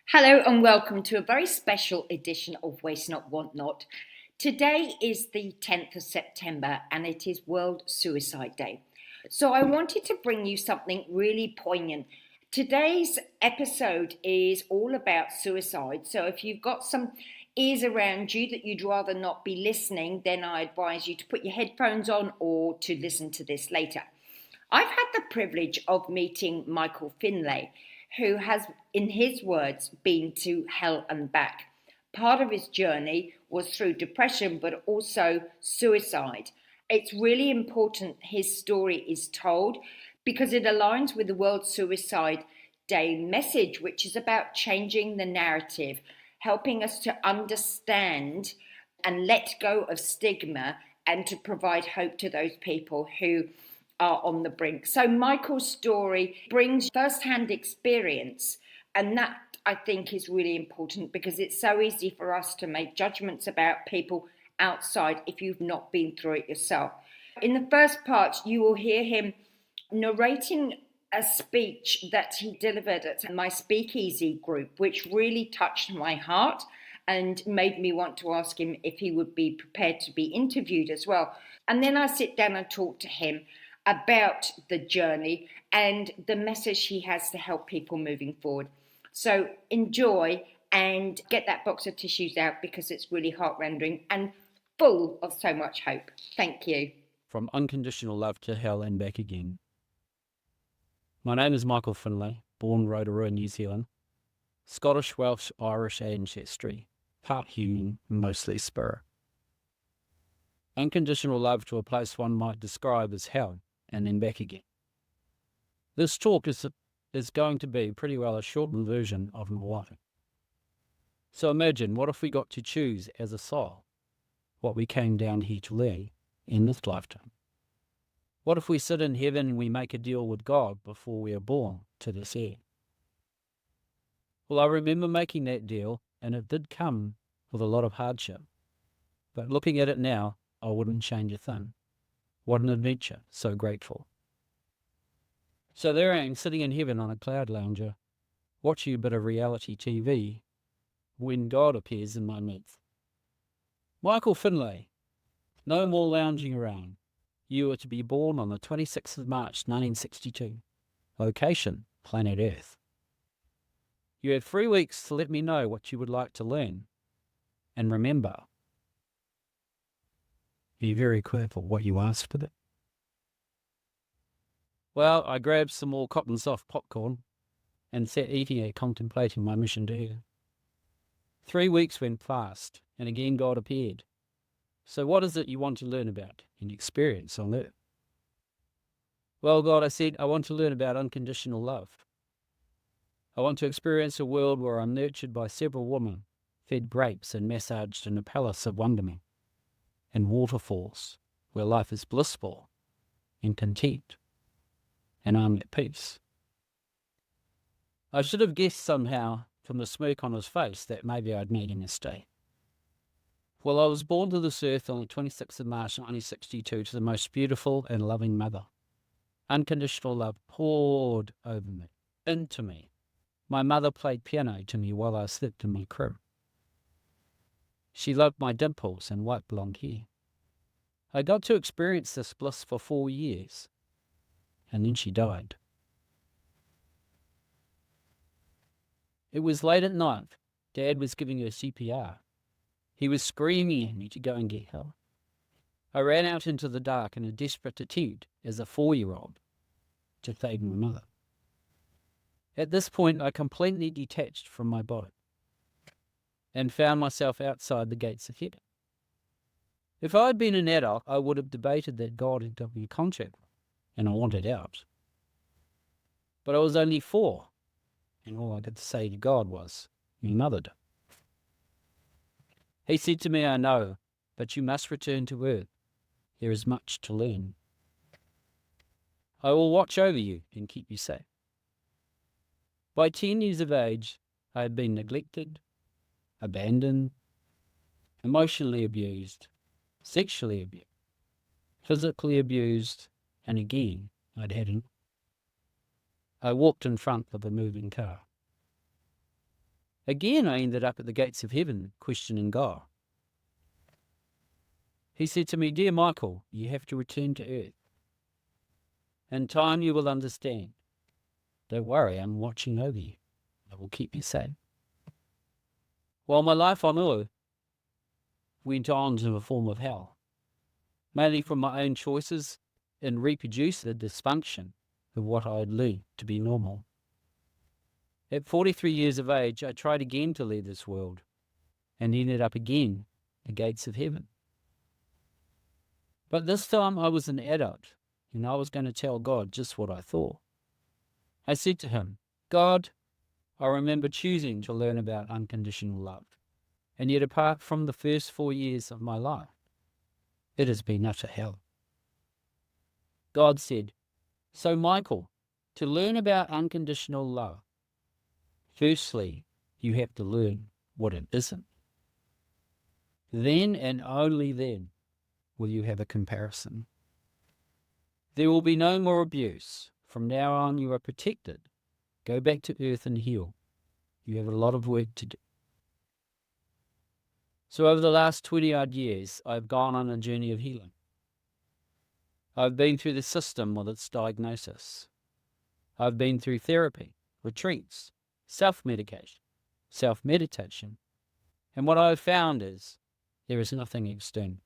Hello and welcome to a very special edition of Waste Not Want Not. Today is the 10th of September and it is World Suicide Day. So I wanted to bring you something really poignant. Today's episode is all about suicide. So if you've got some ears around you that you'd rather not be listening, then I advise you to put your headphones on or to listen to this later. I've had the privilege of meeting Michael Finlay, who has, in his words, been to hell and back. Part of his journey was through depression, but also suicide. It's really important his story is told because it aligns with the World Suicide Day message, which is about changing the narrative, helping us to understand and let go of stigma and to provide hope to those people who are on the brink. So Michael's story brings first-hand experience, and that I think is really important because it's so easy for us to make judgments about people outside if you've not been through it yourself. In the first part, you will hear him narrating a speech that he delivered at my speakeasy group, which really touched my heart and made me want to ask him if he would be prepared to be interviewed as well. And then I sit down and talk to him about the journey and the message he has to help people moving forward. So enjoy and get that box of tissues out because it's really heart-rending and full of so much hope. Thank you. From unconditional love to hell and back again. My name is Michael Finlay, born Rotorua, New Zealand. Scottish, Welsh, Irish ancestry, part human, mostly spirit. Unconditional love to a place one might describe as hell and then back again. This talk is going to be pretty well a shortened version of my life. So imagine, what if we got to choose as a soul what we came down here to learn in this lifetime? What if we sit in heaven and we make a deal with God before we are born to this earth? Well, I remember making that deal, and it did come with a lot of hardship. But looking at it now, I wouldn't change a thing. What an adventure, so grateful. So there I am, sitting in heaven on a cloud lounger, watching a bit of reality TV, when God appears in my midst. Michael Finlay, no more lounging around. You are to be born on the 26th of March 1962. Location, planet Earth. You have 3 weeks to let me know what you would like to learn. And remember, be very careful what you ask for that. Well, I grabbed some more cotton soft popcorn and sat eating it, contemplating my mission to Earth. 3 weeks went fast, and again God appeared. So what is it you want to learn about and experience on Earth? Well, God, I said, I want to learn about unconditional love. I want to experience a world where I'm nurtured by several women, fed grapes and massaged in a palace of wonderment, and waterfalls where life is blissful and content, and I'm at peace. I should have guessed somehow from the smirk on his face that maybe I'd made a mistake. Well, I was born to this earth on the 26th of March 1962 to the most beautiful and loving mother. Unconditional love poured over me, into me. My mother played piano to me while I slept in my crib. She loved my dimples and white blonde hair. I got to experience this bliss for 4 years, and then she died. It was late at night. Dad was giving her CPR. He was screaming at me to go and get help. I ran out into the dark in a desperate attempt, as a 4-year-old, to save my mother. At this point, I completely detached from my body and found myself outside the gates of heaven. If I had been an adult, I would have debated that God had given me contract, and I wanted out. But I was only 4, and all I could say to God was, "You mothered." He said to me, "I know, but you must return to earth. There is much to learn. I will watch over you and keep you safe." By 10 years of age, I had been neglected, abandoned, emotionally abused, sexually abused, physically abused, and again, I'd had enough. I walked in front of a moving car. Again, I ended up at the gates of heaven questioning God. He said to me, "Dear Michael, you have to return to earth. In time you will understand. Don't worry, I'm watching over you. I will keep you safe." While my life on earth went on to a form of hell, mainly from my own choices and reproduced the dysfunction of what I had learned to be normal. At 43 years of age, I tried again to leave this world and ended up again at the gates of heaven. But this time I was an adult and I was going to tell God just what I thought. I said to him, "God, I remember choosing to learn about unconditional love, and yet apart from the first 4 years of my life, it has been utter hell." God said, "So Michael, to learn about unconditional love, firstly, you have to learn what it isn't. Then and only then will you have a comparison. There will be no more abuse. From now on, you are protected. Go back to earth and heal. You have a lot of work to do." So over the last 20-odd years, I've gone on a journey of healing. I've been through the system with its diagnosis. I've been through therapy, retreats, self-medication, self-meditation. And what I've found is there is nothing external.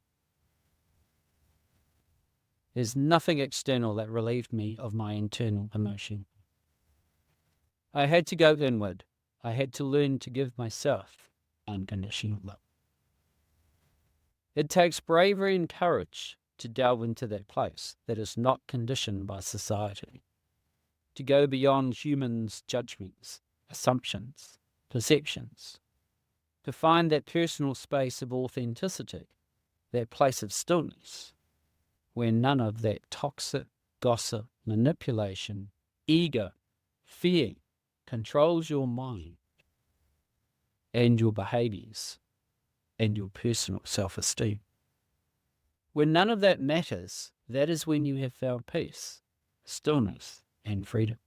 There's nothing external that relieved me of my internal emotion. I had to go inward. I had to learn to give myself unconditional love. It takes bravery and courage to delve into that place that is not conditioned by society, to go beyond humans' judgments, assumptions, perceptions, to find that personal space of authenticity, that place of stillness, where none of that toxic gossip, manipulation, ego, fear controls your mind and your behaviors and your personal self-esteem. When none of that matters, that is when you have found peace, stillness, and freedom.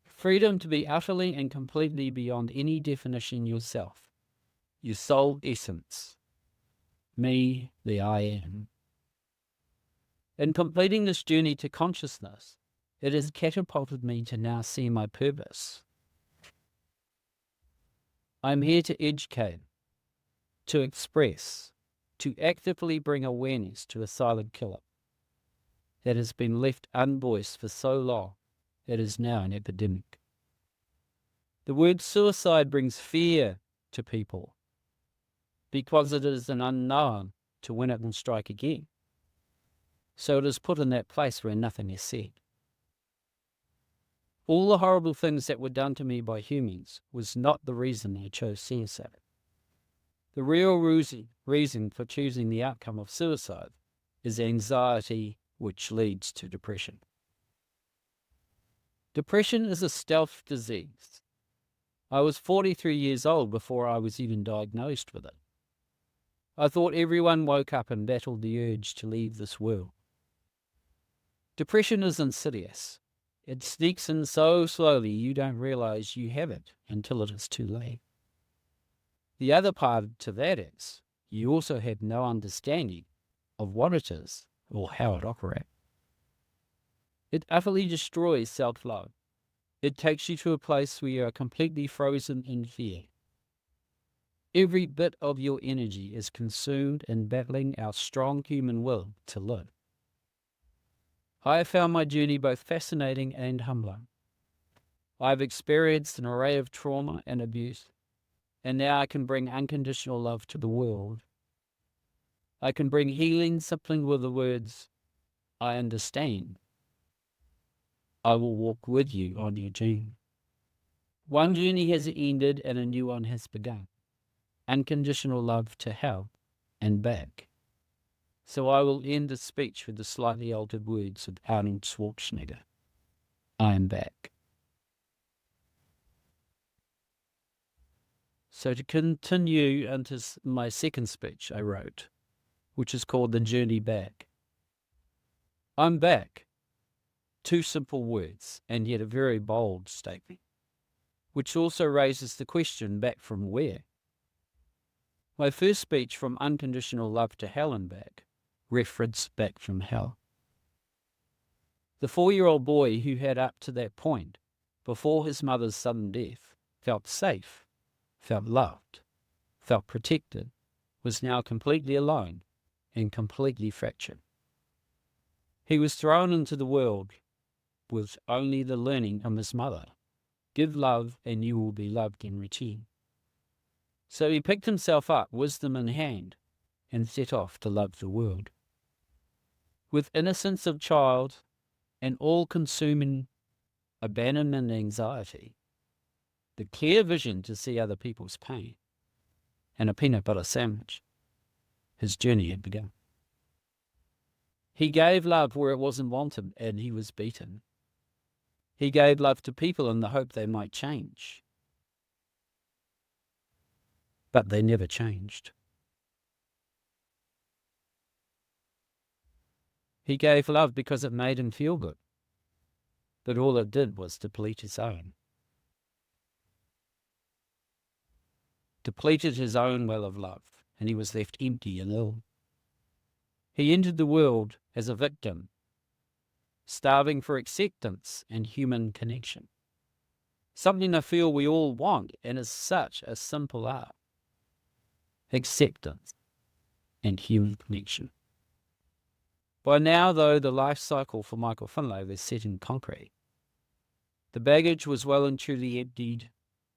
Freedom to be utterly and completely beyond any definition yourself, your soul essence, me, the I am. In completing this journey to consciousness, it has catapulted me to now see my purpose. I'm here to educate, to express, to actively bring awareness to a silent killer that has been left unvoiced for so long it is now an epidemic. The word suicide brings fear to people because it is an unknown to when it will strike again. So it is put in that place where nothing is said. All the horrible things that were done to me by humans was not the reason I chose suicide. The real reason for choosing the outcome of suicide is anxiety, which leads to depression. Depression is a stealth disease. I was 43 years old before I was even diagnosed with it. I thought everyone woke up and battled the urge to leave this world. Depression is insidious. It sneaks in so slowly you don't realize you have it until it is too late. The other part to that is you also have no understanding of what it is or how it operates. It utterly destroys self-love. It takes you to a place where you are completely frozen in fear. Every bit of your energy is consumed in battling our strong human will to live. I have found my journey both fascinating and humbling. I have experienced an array of trauma and abuse, and now I can bring unconditional love to the world. I can bring healing simply with the words, "I understand. I will walk with you on your journey." One journey has ended and a new one has begun. Unconditional love to hell and back. So I will end this speech with the slightly altered words of Arnold Schwarzenegger. I am back. So to continue into my second speech I wrote, which is called The Journey Back. I'm back. Two simple words, and yet a very bold statement, which also raises the question, back from where? My first speech, From Unconditional Love to Hell and Back, referenced back from hell. The 4-year-old boy who had up to that point, before his mother's sudden death, felt safe, felt loved, felt protected, was now completely alone and completely fractured. He was thrown into the world with only the learning from his mother. Give love and you will be loved in return. So he picked himself up, wisdom in hand, and set off to love the world. With innocence of child and all-consuming abandonment anxiety, the clear vision to see other people's pain, and a peanut butter sandwich, his journey had begun. He gave love where it wasn't wanted, and he was beaten. He gave love to people in the hope they might change. But they never changed. He gave love because it made him feel good, but all it did was deplete his own. Depleted his own well of love, and he was left empty and ill. He entered the world as a victim, starving for acceptance and human connection. Something I feel we all want, and is such a simple art. Acceptance and human connection. By now, though, the life cycle for Michael Finlay was set in concrete. The baggage was well and truly emptied,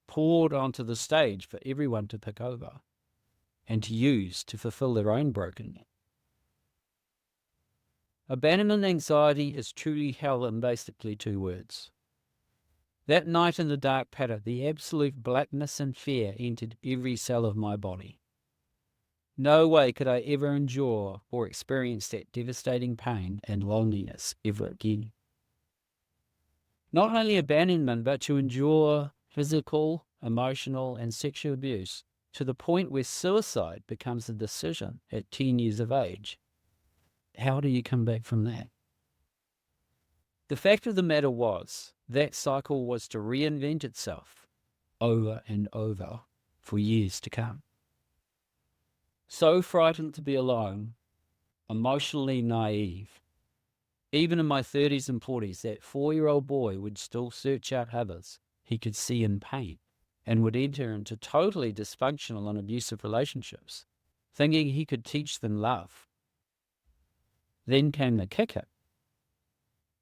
poured onto the stage for everyone to pick over and to use to fulfill their own brokenness. Abandonment anxiety is truly hell in basically 2 words. That night in the dark paddock, the absolute blackness and fear entered every cell of my body. No way could I ever endure or experience that devastating pain and loneliness ever again. Not only abandonment, but to endure physical, emotional, and sexual abuse to the point where suicide becomes a decision at 10 years of age. How do you come back from that? The fact of the matter was, that cycle was to reinvent itself over and over for years to come. So frightened to be alone, emotionally naive. Even in my 30s and 40s, that 4-year-old boy would still search out others he could see in pain and would enter into totally dysfunctional and abusive relationships, thinking he could teach them love. Then came the kicker.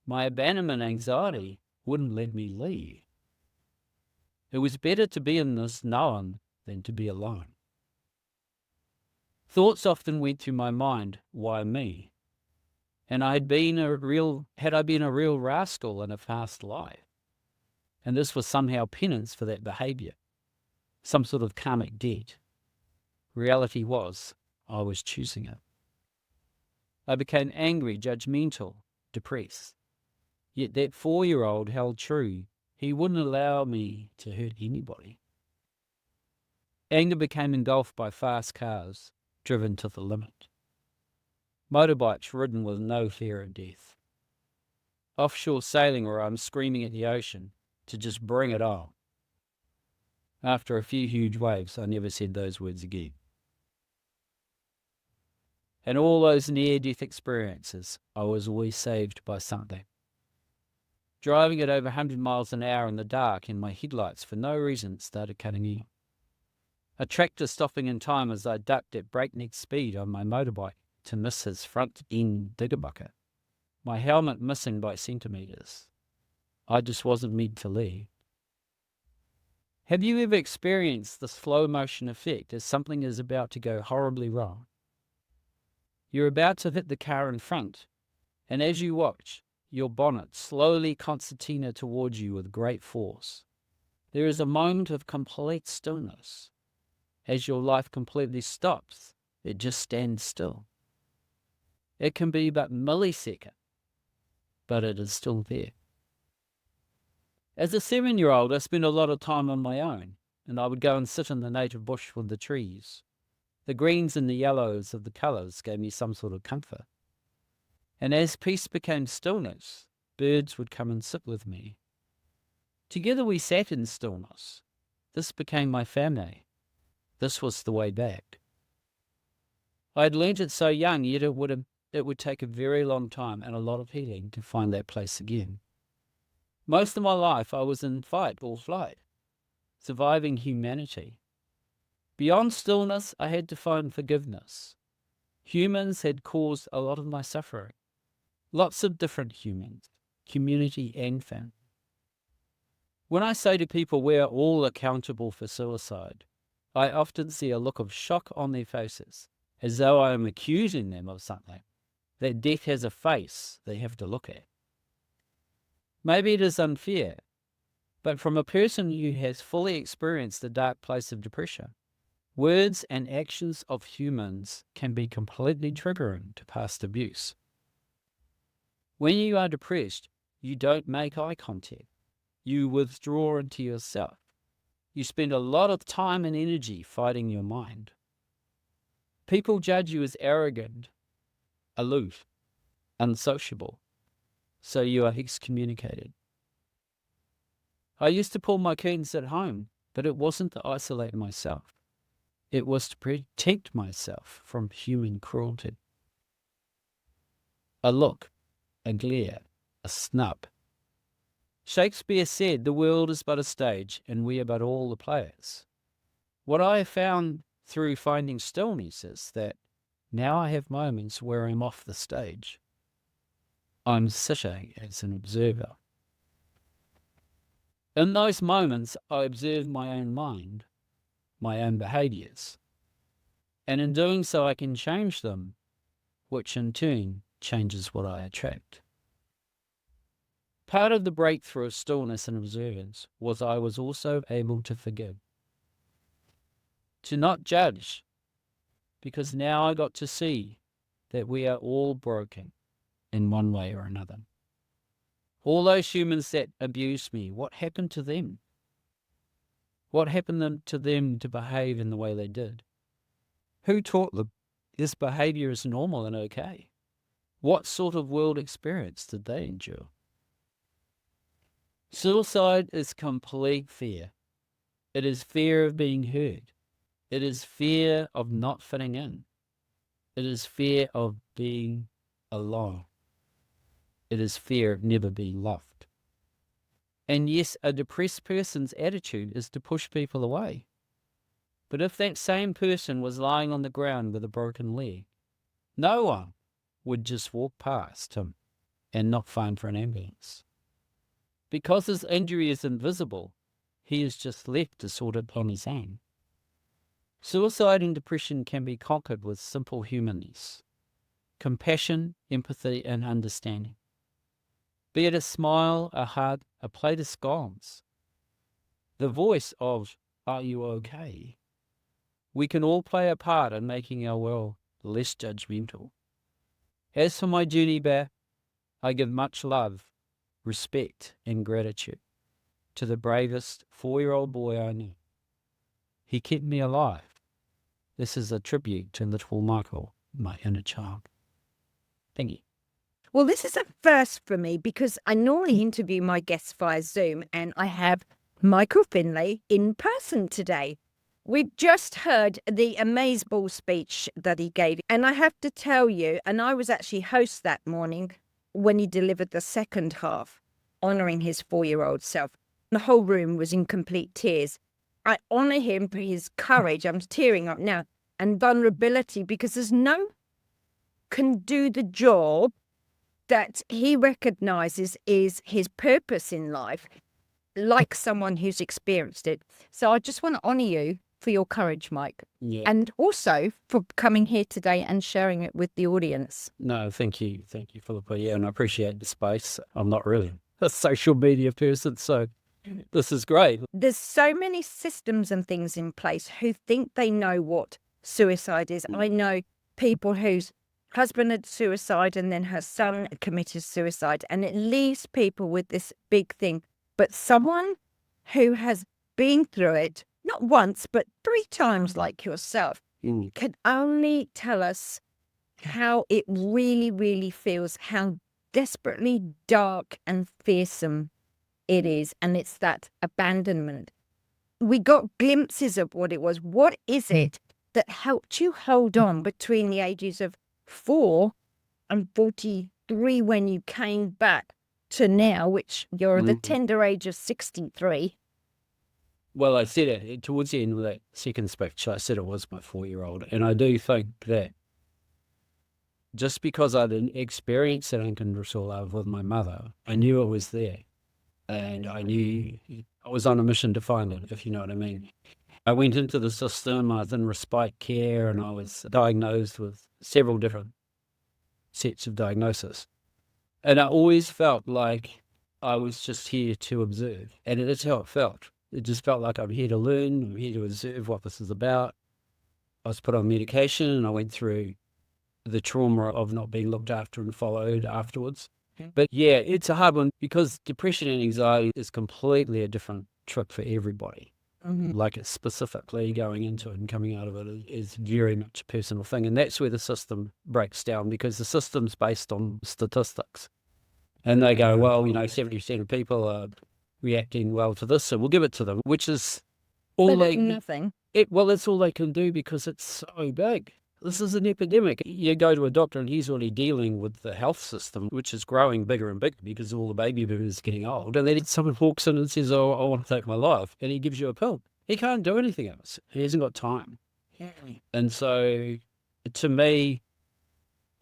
My abandonment anxiety wouldn't let me leave. It was better to be in this known than to be alone. Thoughts often went through my mind, why me? And had I been a real rascal in a past life? And this was somehow penance for that behavior, some sort of karmic debt. Reality was, I was choosing it. I became angry, judgmental, depressed. Yet that 4-year-old held true. He wouldn't allow me to hurt anybody. Anger became engulfed by fast cars, driven to the limit. Motorbikes ridden with no fear of death. Offshore sailing where I'm screaming at the ocean to just bring it on. After a few huge waves, I never said those words again. And all those near-death experiences, I was always saved by something. Driving at over 100 miles an hour in the dark and my headlights for no reason started cutting in. A tractor stopping in time as I ducked at breakneck speed on my motorbike to miss his front end digger bucket. My helmet missing by centimetres. I just wasn't meant to leave. Have you ever experienced the slow motion effect as something is about to go horribly wrong? You're about to hit the car in front, and as you watch, your bonnet slowly concertina towards you with great force. There is a moment of complete stillness. As your life completely stops, it just stands still. It can be but millisecond, but it is still there. As a 7-year-old, I spent a lot of time on my own, and I would go and sit in the native bush with the trees. The greens and the yellows of the colours gave me some sort of comfort. And as peace became stillness, birds would come and sit with me. Together we sat in stillness. This became my family. This was the way back. I had learnt it so young, yet it would take a very long time and a lot of healing to find that place again. Most of my life I was in fight or flight, surviving humanity. Beyond stillness, I had to find forgiveness. Humans had caused a lot of my suffering. Lots of different humans, community and family. When I say to people we are all accountable for suicide, I often see a look of shock on their faces, as though I am accusing them of something. That death has a face they have to look at. Maybe it is unfair, but from a person who has fully experienced the dark place of depression, words and actions of humans can be completely triggering to past abuse. When you are depressed, you don't make eye contact. You withdraw into yourself. You spend a lot of time and energy fighting your mind. People judge you as arrogant, aloof, unsociable, so you are excommunicated. I used to pull my curtains at home, but it wasn't to isolate myself. It was to protect myself from human cruelty. A look, a glare, a snub. Shakespeare said the world is but a stage and we are but all the players. What I have found through finding stillness is that now I have moments where I'm off the stage. I'm sitting as an observer. In those moments, I observe my own mind, my own behaviours, and in doing so I can change them, which in turn changes what I attract. Part of the breakthrough of stillness and observance was I was also able to forgive, to not judge, because now I got to see that we are all broken in one way or another. All those humans that abused me, what happened to them? What happened to them to behave in the way they did? Who taught them this behavior is normal and okay? What sort of world experience did they endure? Suicide is complete fear. It is fear of being heard. It is fear of not fitting in. It is fear of being alone. It is fear of never being loved. And yes, a depressed person's attitude is to push people away. But if that same person was lying on the ground with a broken leg, no one would just walk past him and not phone for an ambulance. Because his injury is invisible, he is just left to sort it on his own. Suicide and depression can be conquered with simple humanness, compassion, empathy, and understanding. Be it a smile, a hug, a plate of scones, the voice of, "Are you okay?" We can all play a part in making our world less judgmental. As for my journey back, I give much love, respect, and gratitude to the bravest 4-year-old boy I knew. He kept me alive. This is a tribute to little Michael, my inner child. Thank you. Well, this is a first for me because I normally interview my guests via Zoom, and I have Michael Finlay in person today. We've just heard the amazing speech that he gave, and I have to tell you, and I was actually host that morning when he delivered the second half, honouring his 4-year-old self. The whole room was in complete tears. I honour him for his courage, I'm tearing up now, and vulnerability, because there's no can do the job that he recognises is his purpose in life, like someone who's experienced it. So I just want to honour you for your courage, Mike. Yeah. And also for coming here today and sharing it with the audience. No, thank you. Thank you, Philippa. Yeah, and I appreciate the space. I'm not really a social media person, so this is great. There's so many systems and things in place who think they know what suicide is. I know people whose husband had suicide and then her son committed suicide, and it leaves people with this big thing. But someone who has been through it, not once, but 3 times like yourself, can only tell us how it really, really feels, how desperately dark and fearsome It is. And it's that abandonment. We got glimpses of what it was. What is it that helped you hold on between the ages of 4 and 43 when you came back to now, which you're the tender age of 63? Well, I said it towards the end of that second speech. I said it was my 4-year-old. And I do think that just because I didn't experience that unconditional love with my mother, I knew it was there. And I knew I was on a mission to find it, if you know what I mean. I went into the system, I was in respite care, and I was diagnosed with several different sets of diagnosis. And I always felt like I was just here to observe. And that's how it felt. It just felt like I'm here to learn, I'm here to observe what this is about. I was put on medication and I went through the trauma of not being looked after and followed afterwards. But yeah, it's a hard one because depression and anxiety is completely a different trip for everybody. Like it's specifically going into it and coming out of it is very much a personal thing. And that's where the system breaks down because the system's based on statistics. And they go, well, 70% of people are reacting well to this, so we'll give it to them, which is all nothing. It's all they can do because it's so big. This is an epidemic. You go to a doctor and he's already dealing with the health system, which is growing bigger and bigger because all the baby boomers are getting old. And then someone walks in and says, oh, I want to take my life. And he gives you a pill. He can't do anything else. He hasn't got time. And so, to me,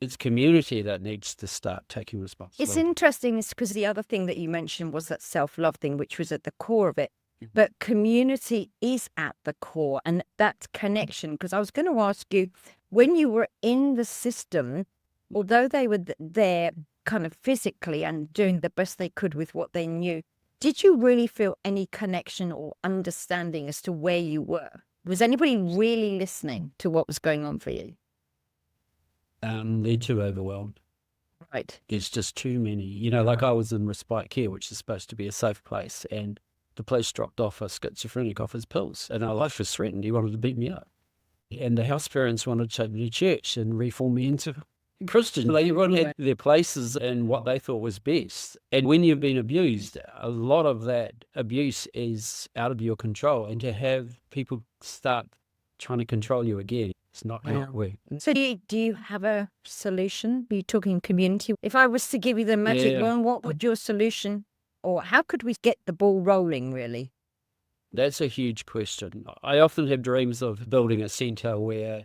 it's community that needs to start taking responsibility. It's interesting because the other thing that you mentioned was that self-love thing, which was at the core of it. But community is at the core and that connection. Because I was going to ask you, when you were in the system, although they were there kind of physically and doing the best they could with what they knew, did you really feel any connection or understanding as to where you were? Was anybody really listening to what was going on for you? They're too overwhelmed. Right. There's just too many. Like I was in respite care, which is supposed to be a safe place, and the police dropped off a schizophrenic off his pills, and our life was threatened. He wanted to beat me up. And the house parents wanted to take me to church and reform me into Christian. Everyone had their places and what they thought was best. And when you've been abused, a lot of that abuse is out of your control. And to have people start trying to control you again, it's not how it works. So do you have a solution? Are you talking community? If I was to give you the magic wand, what would your solution, or how could we get the ball rolling, really? That's a huge question. I often have dreams of building a centre where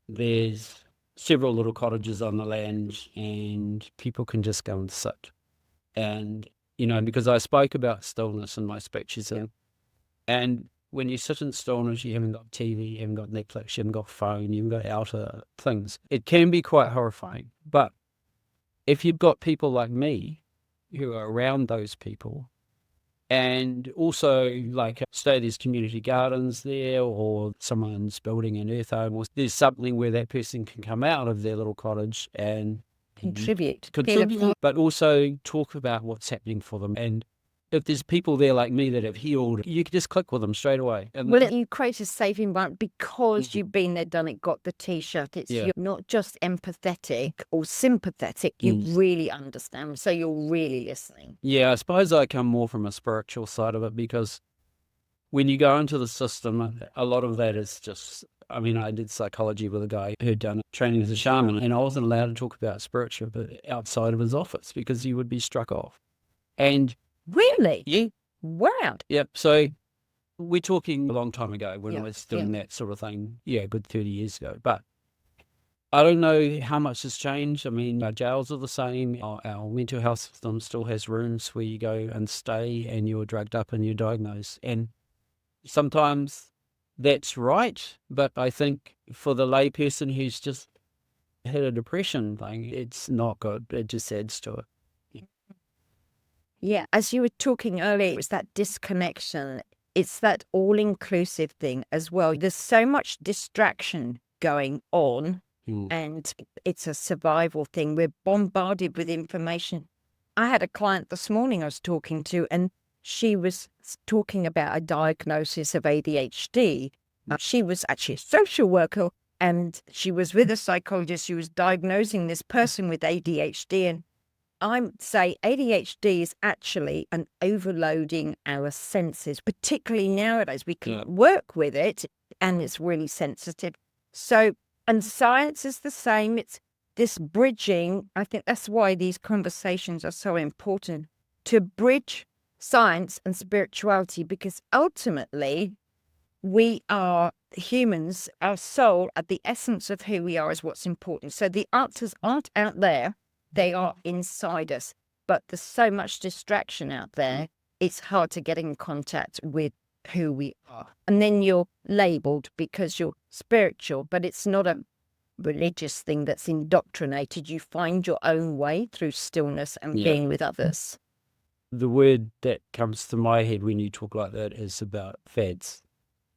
there's several little cottages on the land and people can just go and sit. And, because I spoke about stillness in my speeches. And when you sit in stillness, you haven't got TV, you haven't got Netflix, you haven't got phone, you haven't got outer things. It can be quite horrifying. But if you've got people like me who are around those people, and also, say there's community gardens there or someone's building an earth home, or there's something where that person can come out of their little cottage and contribute, but also talk about what's happening for them. And if there's people there like me that have healed, you can just click with them straight away. And you create a safe environment because you've been there, done it, got the T-shirt. You're not just empathetic or sympathetic. You really understand. So you're really listening. Yeah, I suppose I come more from a spiritual side of it because when you go into the system, a lot of that is just, I did psychology with a guy who'd done training as a shaman, and I wasn't allowed to talk about spiritual outside of his office because he would be struck off. And really? Yeah. Wow. Yep. So we're talking a long time ago when I was doing that sort of thing. Yeah, a good 30 years ago. But I don't know how much has changed. Our jails are the same. Our mental health system still has rooms where you go and stay and you're drugged up and you're diagnosed. And sometimes that's right. But I think for the layperson who's just had a depression thing, it's not good. It just adds to it. Yeah, as you were talking earlier, it was that disconnection. It's that all-inclusive thing as well. There's so much distraction going on, and it's a survival thing. We're bombarded with information. I had a client this morning I was talking to, and she was talking about a diagnosis of ADHD. She was actually a social worker, and she was with a psychologist who was diagnosing this person with ADHD, and I say ADHD is actually an overloading our senses, particularly nowadays. We can work with it and it's really sensitive. So, and science is the same. It's this bridging. I think that's why these conversations are so important, to bridge science and spirituality, because ultimately we are humans, our soul, at the essence of who we are is what's important. So the answers aren't out there. They are inside us, but there's so much distraction out there. It's hard to get in contact with who we are. And then you're labeled because you're spiritual, but it's not a religious thing that's indoctrinated. You find your own way through stillness and being with others. The word that comes to my head when you talk like that is about fads,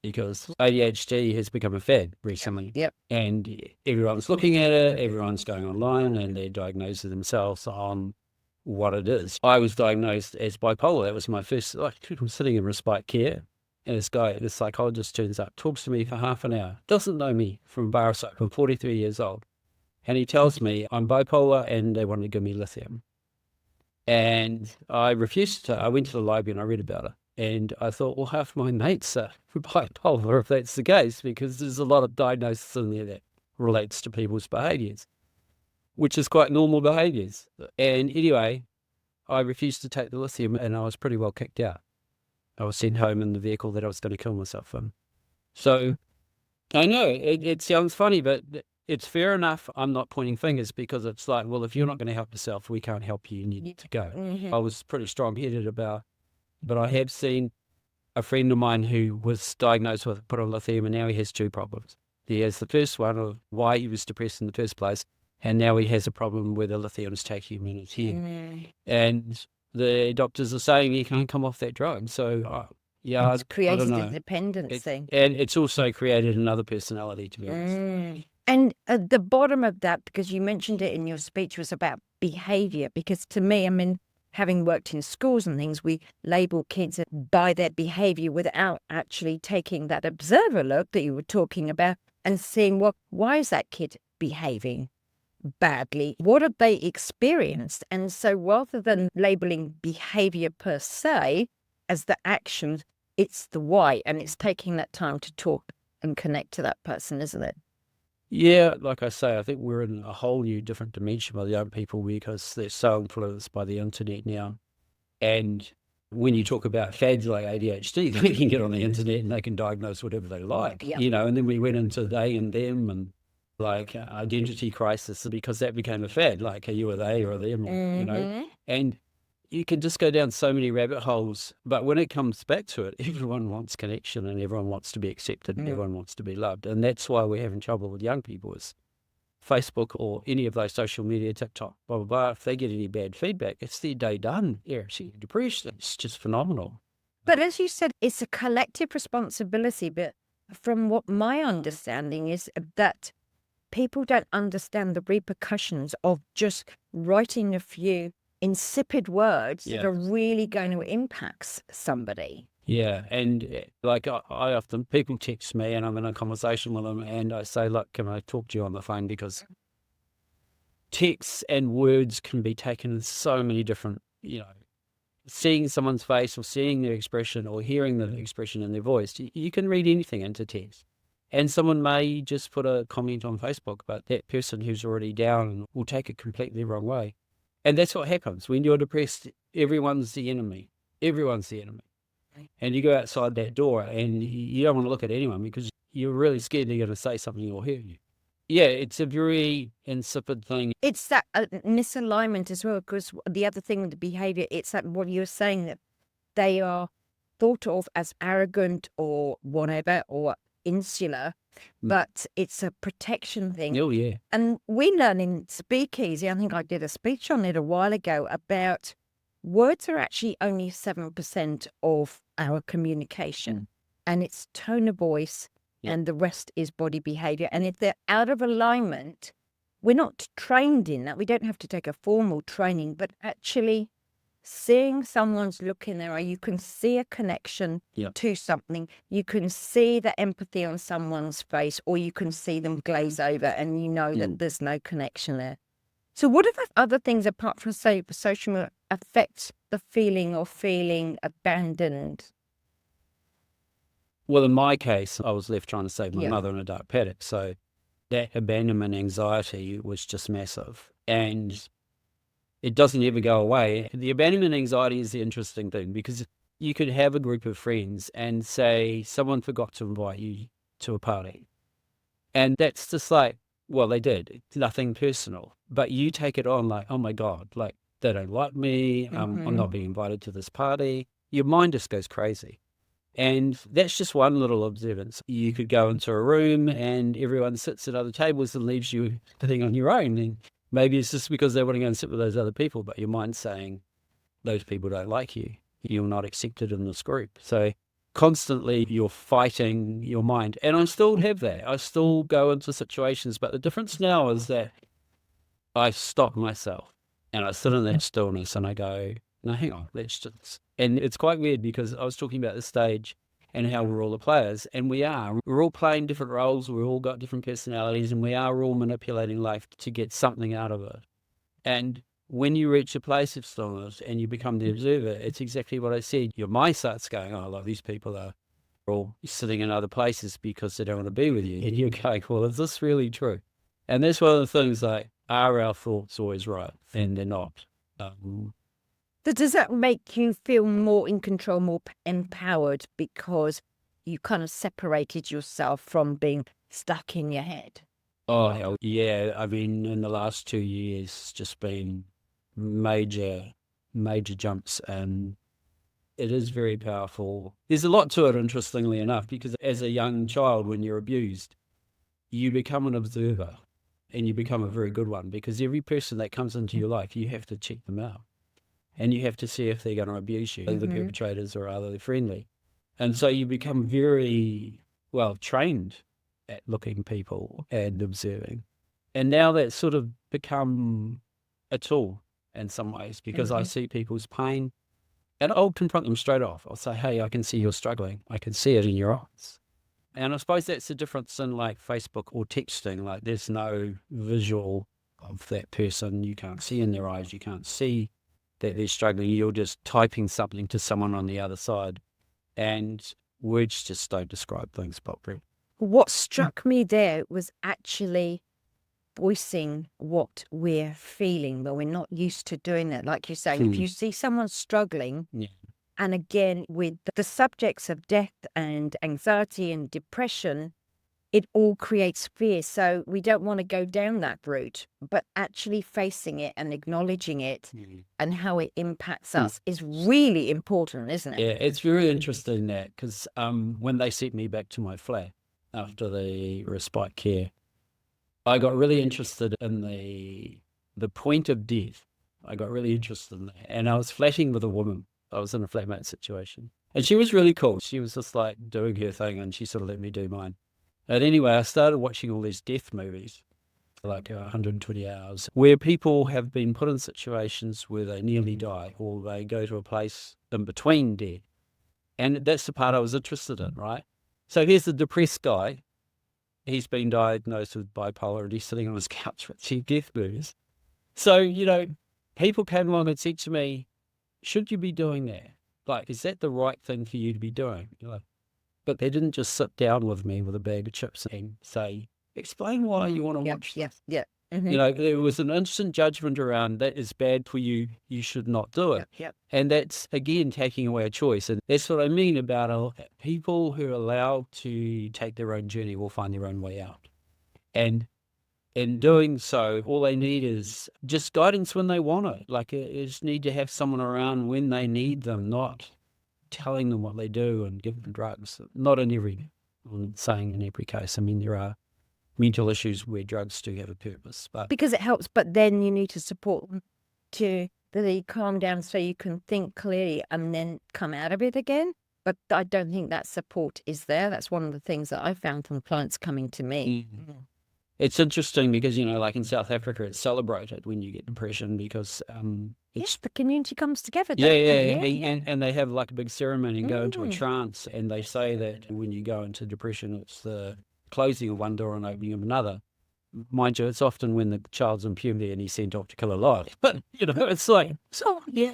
because ADHD has become a fad recently. Yep. And everyone's looking at it, everyone's going online and they're diagnosing themselves on what it is. I was diagnosed as bipolar. That was my first, I was sitting in respite care, and this psychologist turns up, talks to me for half an hour, doesn't know me from bar soap. I'm 43 years old. And he tells me I'm bipolar and they want to give me lithium. And I refused to. I went to the library and I read about it. And I thought, well, half my mates are bipolar if that's the case, because there's a lot of diagnosis in there that relates to people's behaviours, which is quite normal behaviours. And anyway, I refused to take the lithium and I was pretty well kicked out. I was sent home in the vehicle that I was going to kill myself in. So I know it sounds funny, but it's fair enough. I'm not pointing fingers, because it's like, well, if you're not going to help yourself, we can't help you. You need to go. Mm-hmm. I was pretty strong-headed about, but I have seen a friend of mine who was diagnosed with put on lithium, and now he has two problems. He has the first one of why he was depressed in the first place, and now he has a problem where the lithium is taking him in his head. Mm-hmm. And the doctors are saying he can't come off that drug. So, yeah, It's created I don't a know. dependency. And it's also created another personality, to be honest. And at the bottom of that, because you mentioned it in your speech, was about behaviour. Because to me, I mean, having worked in schools and things, we label kids by their behaviour without actually taking that observer look that you were talking about and seeing, well, why is that kid behaving badly? What have they experienced? And so rather than labelling behaviour per se as the action, it's the why, and it's taking that time to talk and connect to that person, isn't it? Yeah, like I say, I think we're in a whole new different dimension with young people, because they're so influenced by the internet now. And when you talk about fads like ADHD, they can get on the internet and they can diagnose whatever they like, you know. And then we went into they and them and like identity crisis, because that became a fad. Like, are you a they or a them, you know? And you can just go down so many rabbit holes. But when it comes back to it, everyone wants connection and everyone wants to be accepted and everyone wants to be loved. And that's why we're having trouble with young people, is Facebook or any of those social media, TikTok, blah, blah, blah. If they get any bad feedback, it's their day done. Yeah, see, depression, it's just phenomenal. But as you said, it's a collective responsibility. But from what my understanding is, that people don't understand the repercussions of just writing a few insipid words that are really going to impact somebody. Yeah, and like I often, people text me and I'm in a conversation with them and I say, look, can I talk to you on the phone? Because texts and words can be taken in so many different, you know, seeing someone's face or seeing their expression or hearing the expression in their voice. You can read anything into text. And someone may just put a comment on Facebook, but that person who's already down will take it completely the wrong way. And that's what happens. When you're depressed, everyone's the enemy. Everyone's the enemy. And you go outside that door and you don't want to look at anyone because you're really scared they're going to say something or hurt you. Yeah, it's a very insipid thing. It's that misalignment as well, because the other thing with the behaviour, it's that what you're saying, that they are thought of as arrogant or whatever, or insular, but it's a protection thing. Oh, yeah. And we learn in Speakeasy, I think I did a speech on it a while ago, about words are actually only 7% of our communication. And it's tone of voice, and the rest is body behaviour. And if they're out of alignment, we're not trained in that. We don't have to take a formal training, but actually seeing someone's look in their eye, you can see a connection to something. You can see the empathy on someone's face, or you can see them glaze over and you know that there's no connection there. So what if other things apart from, say, social media affect the feeling of feeling abandoned? Well, in my case, I was left trying to save my Yeah. mother in a dark paddock. So that abandonment anxiety was just massive. And it doesn't ever go away. The abandonment anxiety is the interesting thing, because you could have a group of friends and say someone forgot to invite you to a party. And that's just like, well, they did. It's nothing personal. But you take it on like, oh my God, like they don't like me. I'm not being invited to this party. Your mind just goes crazy. And that's just one little observance. You could go into a room and everyone sits at other tables and leaves you sitting on your own. And maybe it's just because they want to go and sit with those other people, but your mind's saying those people don't like you. You're not accepted in this group. So constantly you're fighting your mind. And I still have that. I still go into situations, but the difference now is that I stop myself and I sit in that stillness and I go, no, hang on, let's just. And it's quite weird because I was talking about the stage and how we're all the players, and we are. We're all playing different roles, we've all got different personalities, and we are all manipulating life to get something out of it. And when you reach a place of stillness and you become the observer, it's exactly what I said. Your mind starts going, oh, like these people are all sitting in other places because they don't want to be with you. And you're going, well, is this really true? And that's one of the things, like, are our thoughts always right? And they're not. So does that make you feel more in control, more empowered, because you kind of separated yourself from being stuck in your head? Oh, hell yeah. I mean, in the last 2 years, it's just been major jumps, and it is very powerful. There's a lot to it, interestingly enough, because as a young child, when you're abused, you become an observer, and you become a very good one, because every person that comes into your life, you have to check them out. And you have to see if they're going to abuse you, the perpetrators, or are they friendly. And so you become very well trained at looking people and observing. And now that's sort of become a tool in some ways, because I see people's pain and I'll confront them straight off. I'll say, hey, I can see you're struggling. I can see it in your eyes. And I suppose that's the difference in like Facebook or texting. Like there's no visual of that person. You can't see in their eyes. You can't see that they're struggling. You're just typing something to someone on the other side. And words just don't describe things properly. What struck me there was actually voicing what we're feeling, but we're not used to doing that. Like you're saying, if you see someone struggling, and again, with the subjects of death and anxiety and depression, it all creates fear. So we don't want to go down that route, but actually facing it and acknowledging it and how it impacts us is really important, isn't it? Yeah, it's very interesting that, because when they sent me back to my flat after the respite care, I got really interested in the point of death. I got really interested in that. And I was flatting with a woman. I was in a flatmate situation. And she was really cool. She was just like doing her thing and she sort of let me do mine. But anyway, I started watching all these death movies, like 120 hours, where people have been put in situations where they nearly die or they go to a place in between death. And that's the part I was interested in, right? So here's the depressed guy. He's been diagnosed with bipolar and he's sitting on his couch watching death movies. So, people came along and said to me, should you be doing that? Like, is that the right thing for you to be doing? But they didn't just sit down with me with a bag of chips and say, explain why you want to watch this. There was an instant judgment around that is bad for you. You should not do it. And that's, again, taking away a choice. And that's what I mean about people who are allowed to take their own journey will find their own way out. And in doing so, all they need is just guidance when they want it. Like, they just need to have someone around when they need them, not telling them what they do and giving them drugs. Not in every, I'm saying in every case. I mean, there are mental issues where drugs do have a purpose. But because it helps, but then you need to support them to really calm down so you can think clearly and then come out of it again. But I don't think that support is there. That's one of the things that I found from clients coming to me. It's interesting because, like in South Africa, it's celebrated when you get depression because Yes, the community comes together. And they have like a big ceremony and go into a trance, and they say that when you go into depression, it's the closing of one door and opening of another. mind you, it's often when the child's in puberty and he's sent off to kill a life. But, it's like, so, yeah.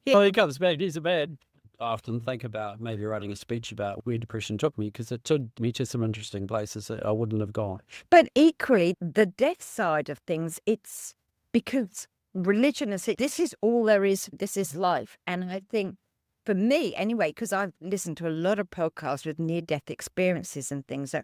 Oh, he comes back, he's a man. I often think about maybe writing a speech about where depression took me, because it took me to some interesting places that I wouldn't have gone. But equally, the death side of things, it's because religion is, this is all there is, this is life. And I think for me, anyway, because I've listened to a lot of podcasts with near-death experiences and things,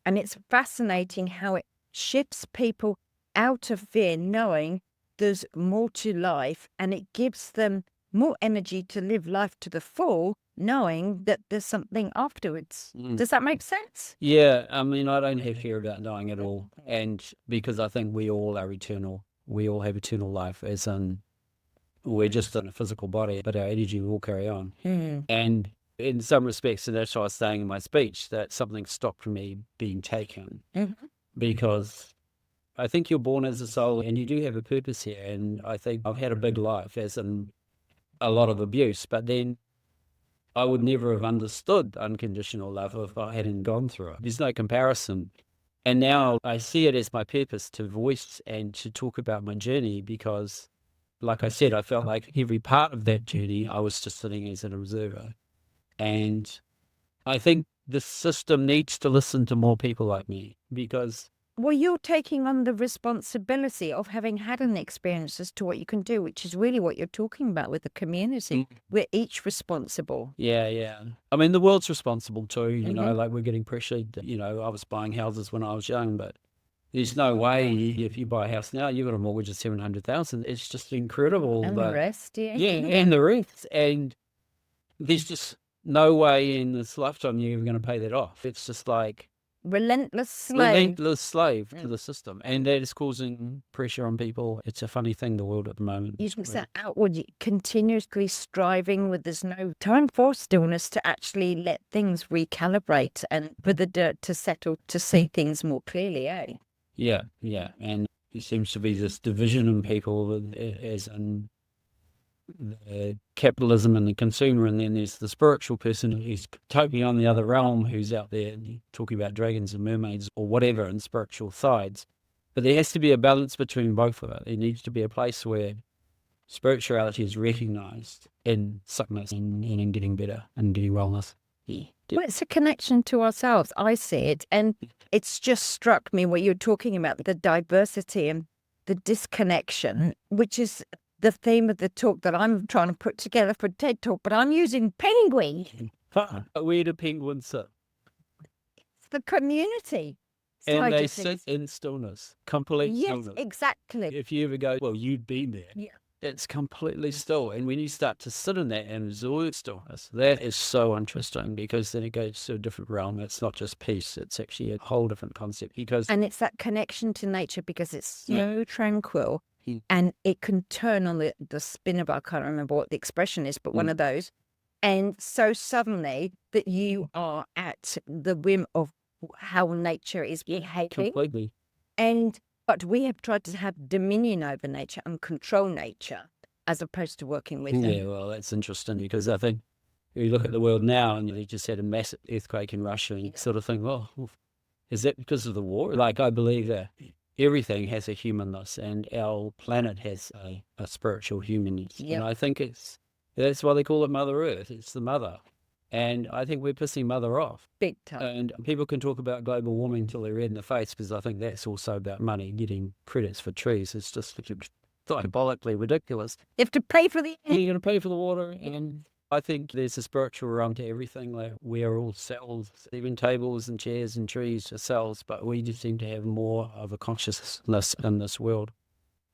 and it's fascinating how it shifts people out of fear, knowing there's more to life, and it gives them more energy to live life to the full, knowing that there's something afterwards. Does that make sense? Yeah, I mean, I don't have fear about dying at all. And because I think we all are eternal. We all have eternal life, as in we're just in a physical body, but our energy will carry on. And in some respects, and that's what I was saying in my speech, that something stopped me being taken. Because I think you're born as a soul and you do have a purpose here. And I think I've had a big life, as in a lot of abuse, but then I would never have understood unconditional love if I hadn't gone through it. There's no comparison. And now I see it as my purpose to voice and to talk about my journey, because, like I said, I felt like every part of that journey, I was just sitting as an observer. And I think the system needs to listen to more people like me, because Well, you're taking on the responsibility of having had an experience as to what you can do, which is really what you're talking about with the community. We're each responsible. Yeah. I mean, the world's responsible too, like we're getting pressured. I was buying houses when I was young, but there's no way if you buy a house now, you've got a mortgage of 700,000. It's just incredible. And the rest, Yeah, and the rest. And there's just no way in this lifetime you're ever going to pay that off. It's just like relentless slave. relentless slave to the system, and that is causing pressure on people. It's a funny thing, the world at the moment. You think that outward, continuously striving with there's no time for stillness to actually let things recalibrate and for the dirt to settle to see things more clearly, eh? Yeah, and there seems to be this division in people, as in the capitalism and the consumer, and then there's the spiritual person who's totally on the other realm, who's out there talking about dragons and mermaids or whatever and spiritual sides. But there has to be a balance between both of it. There needs to be a place where spirituality is recognized in sickness and in getting better and getting wellness. Well, it's a connection to ourselves. I see it. And it's just struck me what you're talking about, the diversity and the disconnection, which is the theme of the talk that I'm trying to put together for TED Talk, but I'm using penguin. Where do penguins sit? It's the community. And they sit in stillness, complete stillness. Yes, exactly. If you ever go, well, you'd been there. Yeah. It's completely still. And when you start to sit in that and absorb stillness, that is so interesting, because then it goes to a different realm. It's not just peace. It's actually a whole different concept. And it's that connection to nature, because it's so tranquil. And it can turn on the spin of, I can't remember what the expression is, but one of those. And so suddenly that you are at the whim of how nature is behaving. Completely. But we have tried to have dominion over nature and control nature as opposed to working with them. Yeah, well, that's interesting, because I think you look at the world now and they just had a massive earthquake in Russia, and you sort of think, well, is that because of the war? Like, I believe that everything has a humanness, and our planet has a spiritual humanness. And I think that's why they call it Mother Earth. It's the mother. And I think we're pissing Mother off. Big time. And people can talk about global warming till they're red in the face, because I think that's also about money, getting credits for trees. It's just diabolically ridiculous. You have to pay for the air. You're going to pay for the water. And I think there's a spiritual realm to everything. Like, we are all cells, even tables and chairs and trees are cells, but we just seem to have more of a consciousness in this world.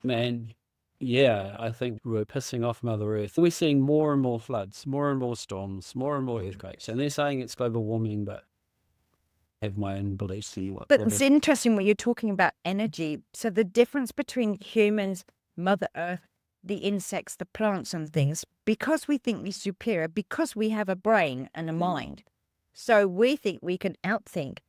Man, yeah, I think we're pissing off Mother Earth. We're seeing more and more floods, more and more storms, more and more earthquakes. And they're saying it's global warming, but I have my own beliefs. But it's interesting when you're talking about energy. So the difference between humans, Mother Earth, the insects, the plants and things, because we think we're superior, because we have a brain and a mind. So we think we can outthink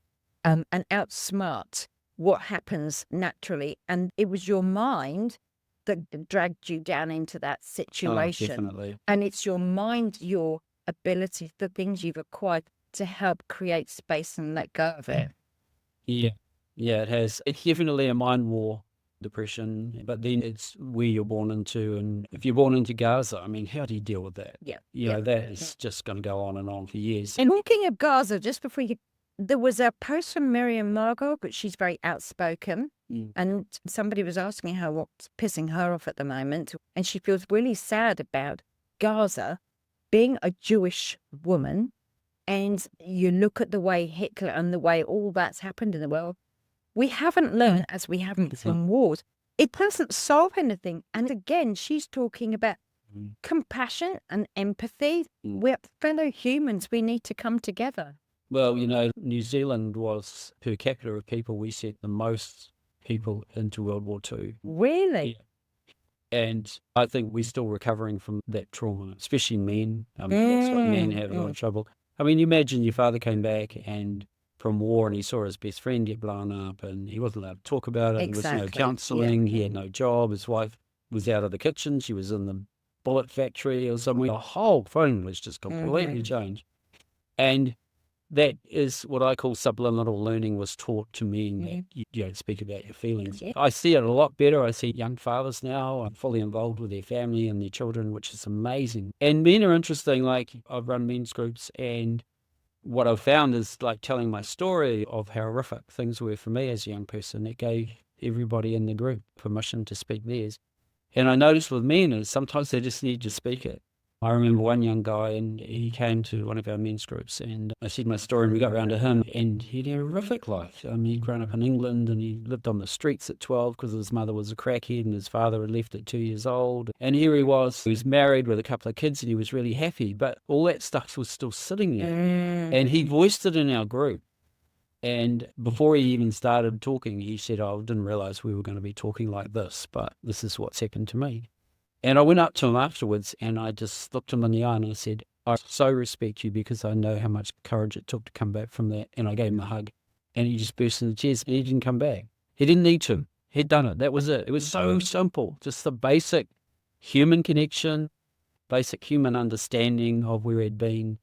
and outsmart what happens naturally. And it was your mind that dragged you down into that situation. Oh, definitely. And it's your mind, your ability, the things you've acquired to help create space and let go of it. Yeah. Yeah, it has. It's definitely a mind war, depression, but then it's where you're born into. And if you're born into Gaza, I mean, how do you deal with that? Yeah. You know, that is just going to go on and on for years. And talking of Gaza, just before you, there was a post from Miriam Margot, but she's very outspoken. And somebody was asking her what's pissing her off at the moment. And she feels really sad about Gaza being a Jewish woman. And you look at the way Hitler and the way all that's happened in the world. We haven't learned, as we haven't from wars. It doesn't solve anything. And again, she's talking about compassion and empathy. We're fellow humans. We need to come together. Well, you know, New Zealand was, per capita of people, we sent the most people into World War II. Really? Yeah. And I think we're still recovering from that trauma, especially men. That's what men have a lot of trouble. I mean, you imagine your father came back and from war and he saw his best friend get blown up and he wasn't allowed to talk about it. Exactly. There was no counselling. He had no job. His wife was out of the kitchen. She was in the bullet factory or somewhere. The whole thing was just completely changed. And that is what I call subliminal learning was taught to men, that you don't speak about your feelings. Yeah. I see it a lot better. I see young fathers now are fully involved with their family and their children, which is amazing. And men are interesting. Like, I've run men's groups, and what I've found is, like, telling my story of how horrific things were for me as a young person. It gave everybody in the group permission to speak theirs. And I noticed with men is sometimes they just need to speak it. I remember one young guy, and he came to one of our men's groups, and I said my story, and we got round to him, and he had a horrific life. I mean, he'd grown up in England, and he lived on the streets at 12 because his mother was a crackhead, and his father had left at 2 years old. And here he was married with a couple of kids, and he was really happy, but all that stuff was still sitting there. And he voiced it in our group. And before he even started talking, he said, I didn't realize we were going to be talking like this, but this is what's happened to me. And I went up to him afterwards and I just looked him in the eye and I said, I so respect you because I know how much courage it took to come back from that. And I gave him a hug and he just burst into tears and he didn't come back. He didn't need to. He'd done it. That was it. It was so simple. Just the basic human connection, basic human understanding of where he'd been.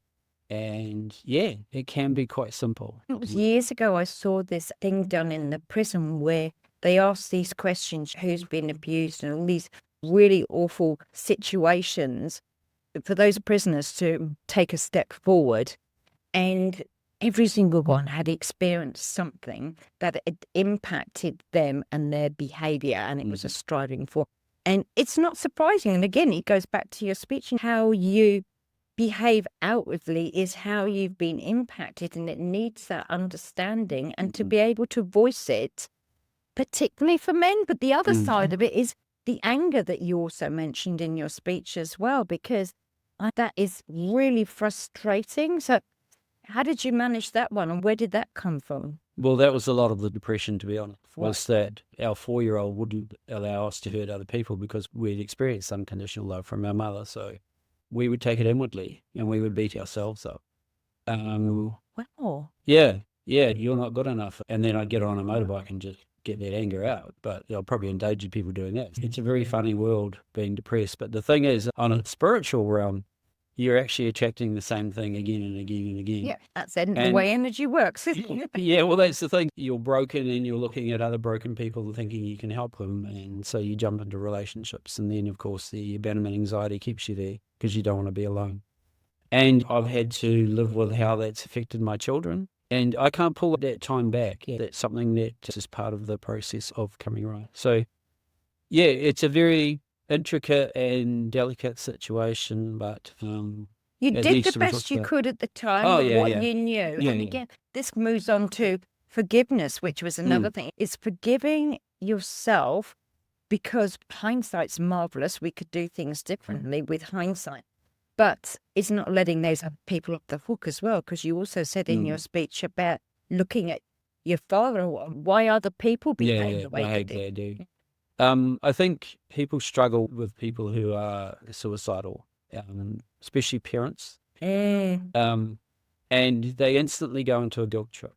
And yeah, it can be quite simple. It was years ago I saw this thing done in the prison where they asked these questions, who's been abused and all these really awful situations for those prisoners to take a step forward. And every single one had experienced something that had impacted them and their behaviour, and it was a striving for. And it's not surprising. And again, it goes back to your speech and how you behave outwardly is how you've been impacted, and it needs that understanding and to be able to voice it, particularly for men. But the other side of it is the anger that you also mentioned in your speech as well, because that is really frustrating. So how did you manage that one, and where did that come from? Well, that was a lot of the depression, to be honest, was that our 4-year-old wouldn't allow us to hurt other people because we'd experienced unconditional love from our mother. So we would take it inwardly and we would beat ourselves up. Wow. Yeah, you're not good enough. And then I'd get on a motorbike and just get that anger out. But I'll probably endanger people doing that. It's a very funny world being depressed. But the thing is, on a spiritual realm, you're actually attracting the same thing again and again and again. Yeah, that's the way energy works, isn't it? Yeah, well, that's the thing. You're broken and you're looking at other broken people and thinking you can help them. And so you jump into relationships. And then, of course, the abandonment anxiety keeps you there because you don't want to be alone. And I've had to live with how that's affected my children. And I can't pull that time back. Yeah, that's something that is part of the process of coming right. So, yeah, it's a very intricate and delicate situation, but you did the best you could at the time with what you knew. And again, this moves on to forgiveness, which was another thing. It's forgiving yourself, because hindsight's marvelous. We could do things differently with hindsight. But it's not letting those other people off the hook as well, because you also said in your speech about looking at your father, why other people behave the way they do. I think people struggle with people who are suicidal, especially parents. And they instantly go into a guilt trip.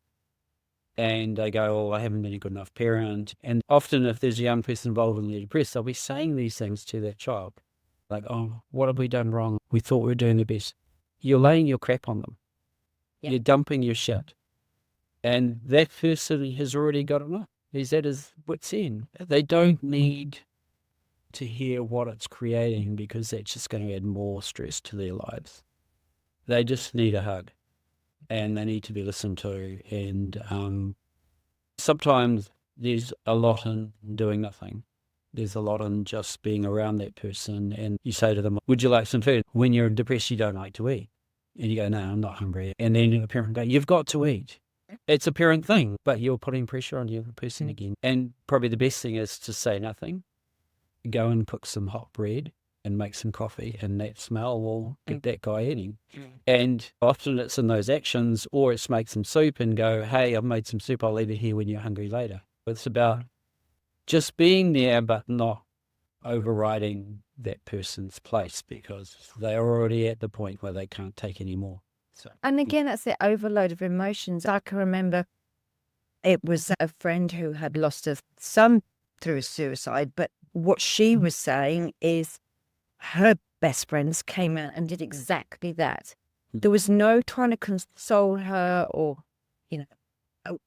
And they go, oh, I haven't been a good enough parent. And often if there's a young person involved and they're depressed, they'll be saying these things to their child. Like, oh, what have we done wrong? We thought we were doing the best. You're laying your crap on them. Yep. You're dumping your shit. And that person has already got enough. He's at his wit's end. They don't need to hear what it's creating, because that's just going to add more stress to their lives. They just need a hug, and they need to be listened to. And sometimes there's a lot in doing nothing. There's a lot in just being around that person, and you say to them, would you like some food? When you're depressed, you don't like to eat. And you go, no, I'm not hungry. And then the parent go, you've got to eat. It's a parent thing, but you're putting pressure on the other person again. And probably the best thing is to say nothing. Go and cook some hot bread and make some coffee, and that smell will get that guy eating. And often it's in those actions, or it's make some soup and go, hey, I've made some soup, I'll leave it here when you're hungry later. It's about just being there, but not overriding that person's place, because they're already at the point where they can't take any more. So, And again, that's the overload of emotions. I can remember it was a friend who had lost a son through suicide, but what she was saying is her best friends came out and did exactly that. There was no trying to console her or,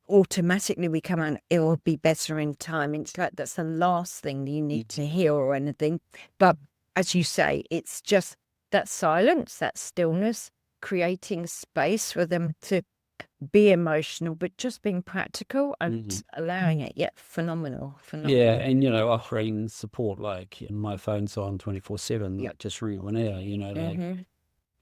automatically we come out, it will be better in time. It's like that's the last thing you need to hear or anything. But as you say, it's just that silence, that stillness, creating space for them to be emotional, but just being practical and allowing it. Yeah, phenomenal. yeah, and offering support, like my phone's on 24/7, like just ring it whenever,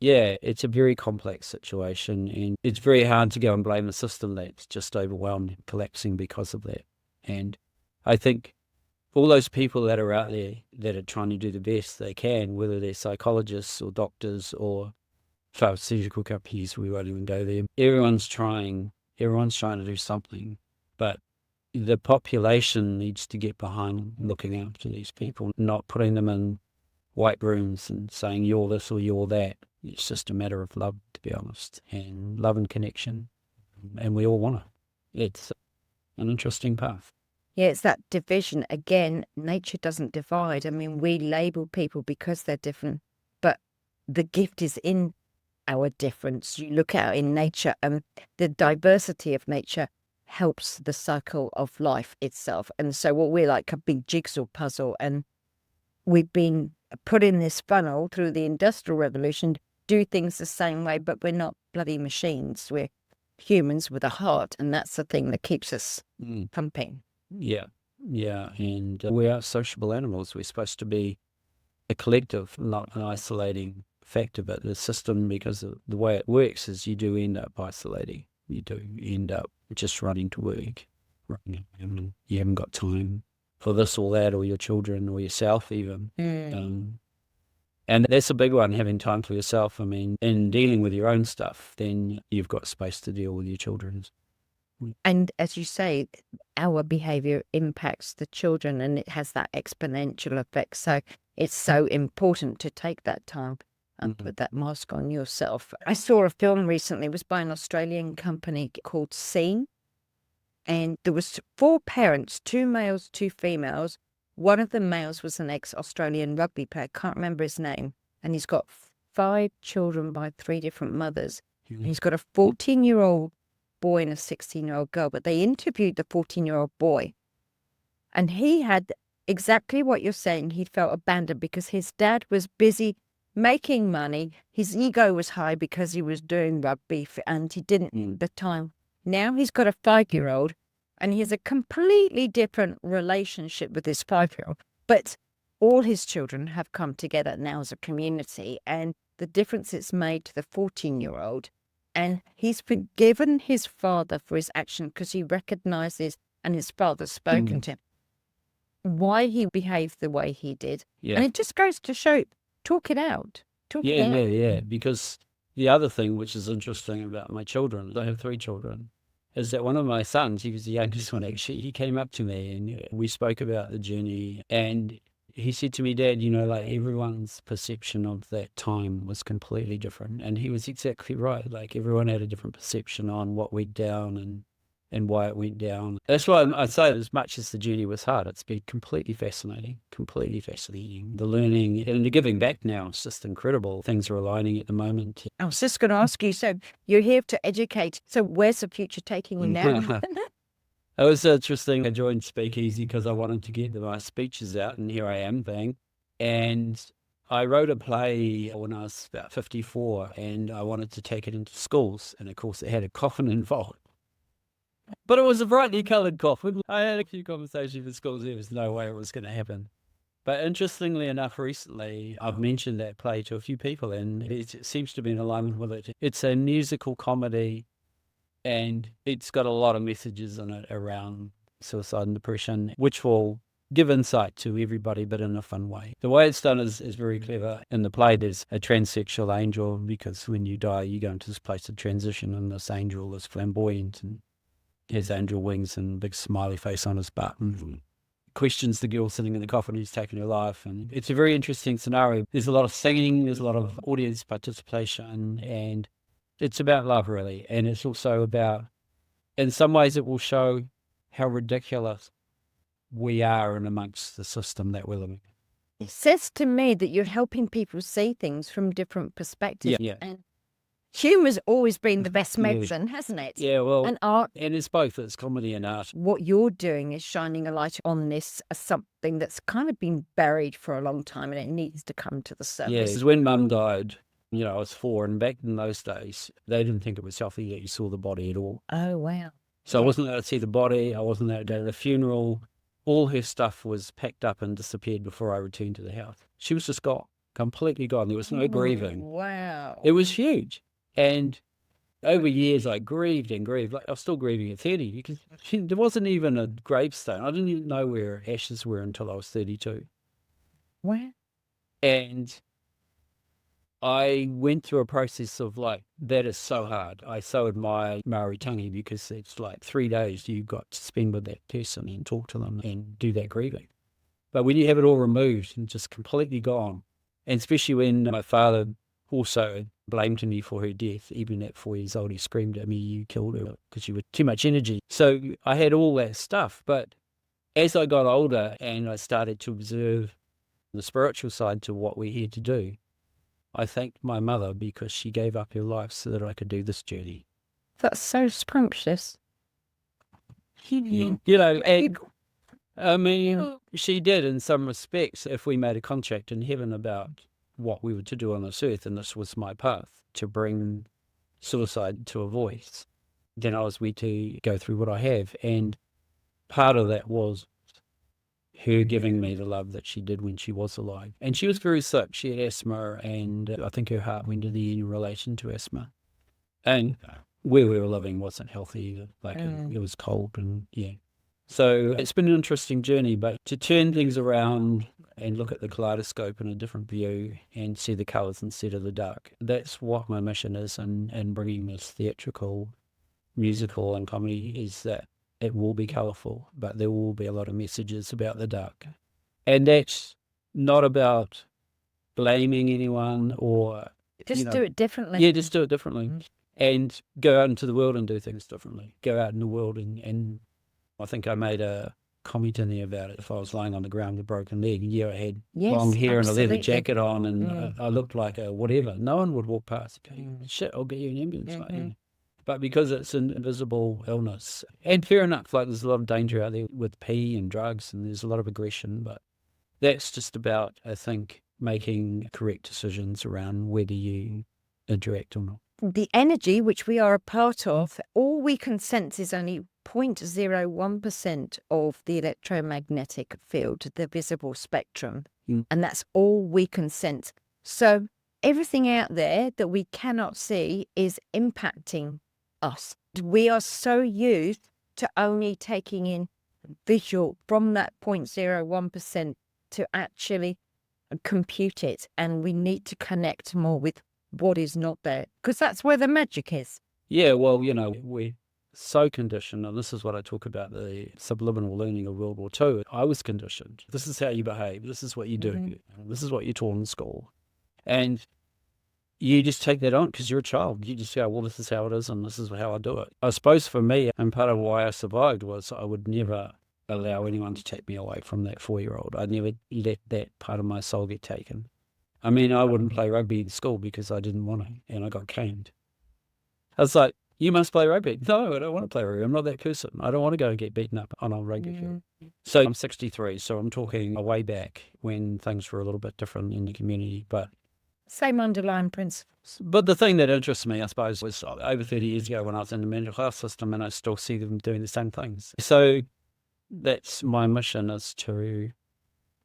yeah, it's a very complex situation, and it's very hard to go and blame the system that's just overwhelmed and collapsing because of that. And I think all those people that are out there that are trying to do the best they can, whether they're psychologists or doctors or pharmaceutical companies, we won't even go there. Everyone's trying to do something, but the population needs to get behind looking after these people, not putting them in white rooms and saying you're this or you're that. It's just a matter of love, to be honest, and love and connection, and we all want it. It's an interesting path. Yeah, it's that division. Again, nature doesn't divide. I mean, we label people because they're different, but the gift is in our difference. You look out in nature, and the diversity of nature helps the cycle of life itself. And so what we're like a big jigsaw puzzle, and we've been put in this funnel through the Industrial Revolution, do things the same way, but we're not bloody machines. We're humans with a heart, and that's the thing that keeps us pumping. Yeah, and we are sociable animals. We're supposed to be a collective, not an isolating factor, but the system, because of the way it works, is you do end up isolating. You do end up just running to work, running home, and you haven't got time for this or that, or your children, or yourself even. And that's a big one, having time for yourself. I mean, in dealing with your own stuff, then you've got space to deal with your children's. And as you say, our behavior impacts the children, and it has that exponential effect. So it's so important to take that time and put that mask on yourself. I saw a film recently. It was by an Australian company called Scene. And there was 4 parents, 2 males, 2 females. One of the males was an ex-Australian rugby player. Can't remember his name. And he's got 5 children by 3 different mothers. And he's got a 14-year-old boy and a 16-year-old girl. But they interviewed the 14-year-old boy. And he had exactly what you're saying. He felt abandoned because his dad was busy making money. His ego was high because he was doing rugby and he didn't at the time. Now he's got a 5-year-old and he has a completely different relationship with this 5-year-old. But all his children have come together now as a community, and the difference it's made to the 14-year-old. And he's forgiven his father for his action because he recognizes, and his father's spoken to him, why he behaved the way he did. Yeah. And it just goes to show, talk it out. Yeah. Because the other thing which is interesting about my children, I have 3 children, is that one of my sons, he was the youngest one actually, he came up to me and we spoke about the journey, and he said to me, Dad, like everyone's perception of that time was completely different. And he was exactly right. Like everyone had a different perception on what went down and why it went down. That's why I say, as much as the journey was hard, it's been completely fascinating, completely fascinating. The learning and the giving back now, it's just incredible. Things are aligning at the moment. I was just going to ask you, so you're here to educate. So where's the future taking you now? It was interesting. I joined Speakeasy because I wanted to get my speeches out, and here I am, bang. And I wrote a play when I was about 54, and I wanted to take it into schools. And of course, it had a coffin involved. But it was a brightly coloured coffin. I had a few conversations with schools. There was no way it was going to happen. But interestingly enough, recently, I've mentioned that play to a few people, and it seems to be in alignment with it. It's a musical comedy, and it's got a lot of messages in it around suicide and depression, which will give insight to everybody, but in a fun way. The way it's done is very clever. In the play, there's a transsexual angel, because when you die, you go into this place of transition, and this angel is flamboyant and has angel wings and a big smiley face on his butt, and questions the girl sitting in the coffin who's taken her life. And it's a very interesting scenario. There's a lot of singing, there's a lot of audience participation, and it's about love, really. And it's also about, in some ways, it will show how ridiculous we are in amongst the system that we're living in. It says to me that you're helping people see things from different perspectives. Yeah. And humour's always been the best medicine, hasn't it? Yeah, well, And art. and it's both. It's comedy and art. What you're doing is shining a light on this as something that's kind of been buried for a long time, and it needs to come to the surface. Yeah, because when Mum died, I was 4, and back in those days, they didn't think it was healthy that you saw the body at all. Oh, wow. So I wasn't allowed to see the body. I wasn't allowed to go to the funeral. All her stuff was packed up and disappeared before I returned to the house. She was just gone, completely gone. There was no grieving. Wow. It was huge. And over years, I grieved and grieved. Like, I was still grieving at 30 because there wasn't even a gravestone. I didn't even know where her ashes were until I was 32. Wow. And I went through a process of that is so hard. I so admire Maori Tangi, because it's like 3 days you've got to spend with that person and talk to them and do that grieving. But when you have it all removed and just completely gone, and especially when my father also blamed me for her death, even at 4 years old, he screamed at me, "You killed her because you were too much energy." So I had all that stuff. But as I got older and I started to observe the spiritual side to what we're here to do, I thanked my mother, because she gave up her life so that I could do this journey. That's so scrumptious. And, I mean, she did in some respects. If we made a contract in heaven about what we were to do on this earth, and this was my path, to bring suicide to a voice, then I was meant to go through what I have. And part of that was her giving me the love that she did when she was alive. And she was very sick. She had asthma, and I think her heart went to the end in relation to asthma. And where we were living wasn't healthy either. It was cold, and yeah. So it's been an interesting journey, but to turn things around and look at the kaleidoscope in a different view and see the colours instead of the dark, that's what my mission is in bringing this theatrical, musical and comedy, is that it will be colourful, but there will be a lot of messages about the dark. And that's not about blaming anyone or... Just do it differently. Yeah, just do it differently. And go out into the world and do things differently. Go out in the world and I think I made a comment in there about it. If I was lying on the ground with a broken leg, I had long hair and a leather jacket on, and I looked like a whatever. No one would walk past. Shit, I'll get you an ambulance. But because it's an invisible illness, and fair enough, there's a lot of danger out there with pee and drugs, and there's a lot of aggression, but that's just about, I think, making correct decisions around whether you interact or not. The energy which we are a part of, all we can sense is only 0.01% of the electromagnetic field, the visible spectrum. And that's all we can sense. So everything out there that we cannot see is impacting us. We are so used to only taking in visual from that 0.01% to actually compute it. And we need to connect more with what is not there, because that's where the magic is. Yeah, well, we're so conditioned, and this is what I talk about, the subliminal learning of World War II. I was conditioned. This is how you behave. This is what you do. This is what you're taught in school. And you just take that on because you're a child. You just go, well, this is how it is and this is how I do it. I suppose for me, and part of why I survived was I would never allow anyone to take me away from that 4-year-old. I'd never let that part of my soul get taken. I mean, I wouldn't play rugby in school because I didn't want to, and I got caned. I was like, you must play rugby. No, I don't want to play rugby. I'm not that person. I don't want to go and get beaten up on a rugby field. So I'm 63, so I'm talking way back when things were a little bit different in the community. Same underlying principles. But the thing that interests me, I suppose, was over 30 years ago when I was in the mental health system, and I still see them doing the same things. So that's my mission, is to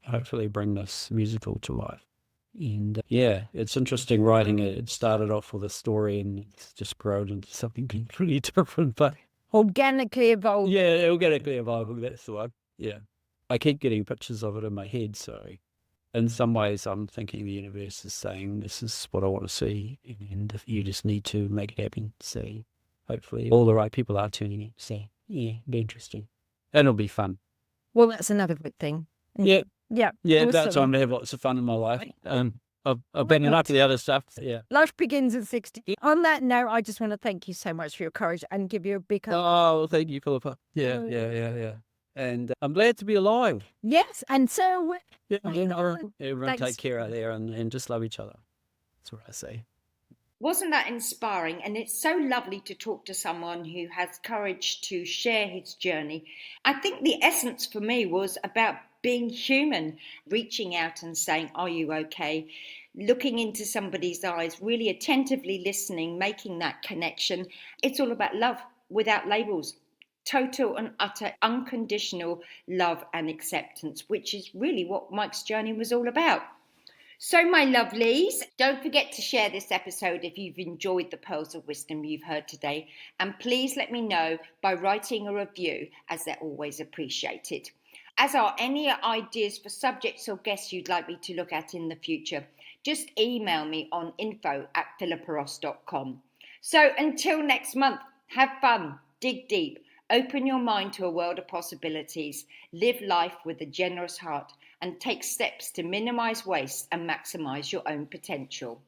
hopefully bring this musical to life. And yeah, it's interesting writing it. It started off with a story and it's just grown into something completely different. But Organically evolved. yeah, organically evolving, that's the one. Yeah. I keep getting pictures of it in my head, so in some ways I'm thinking the universe is saying this is what I want to see, and if you just need to make it happen. So hopefully all the right people are tuning in. So yeah, be interesting. And it'll be fun. Well, that's another good thing. Yeah. Yeah. Yeah, awesome. that's time to have lots of fun in my life. I've been enough of the other stuff. Yeah. Life begins at 60. On that note, I just want to thank you so much for your courage and give you a big hug. Oh, thank you, Philippa. Yeah. And I'm glad to be alive. Yes, and so Yeah, everyone thanks. take care out there and just love each other. That's what I say. Wasn't that inspiring? And it's so lovely to talk to someone who has courage to share his journey. I think the essence for me was about being human, reaching out and saying, "Are you okay?" Looking into somebody's eyes, really attentively listening, making that connection. It's all about love without labels. Total and utter unconditional love and acceptance, which is really what Mike's journey was all about. So, my lovelies, don't forget to share this episode if you've enjoyed the pearls of wisdom you've heard today. And please let me know by writing a review, as they're always appreciated. As are any ideas for subjects or guests you'd like me to look at in the future, just email me on info@philippaross.com. So, until next month, have fun, dig deep, open your mind to a world of possibilities, live life with a generous heart, and take steps to minimize waste and maximize your own potential.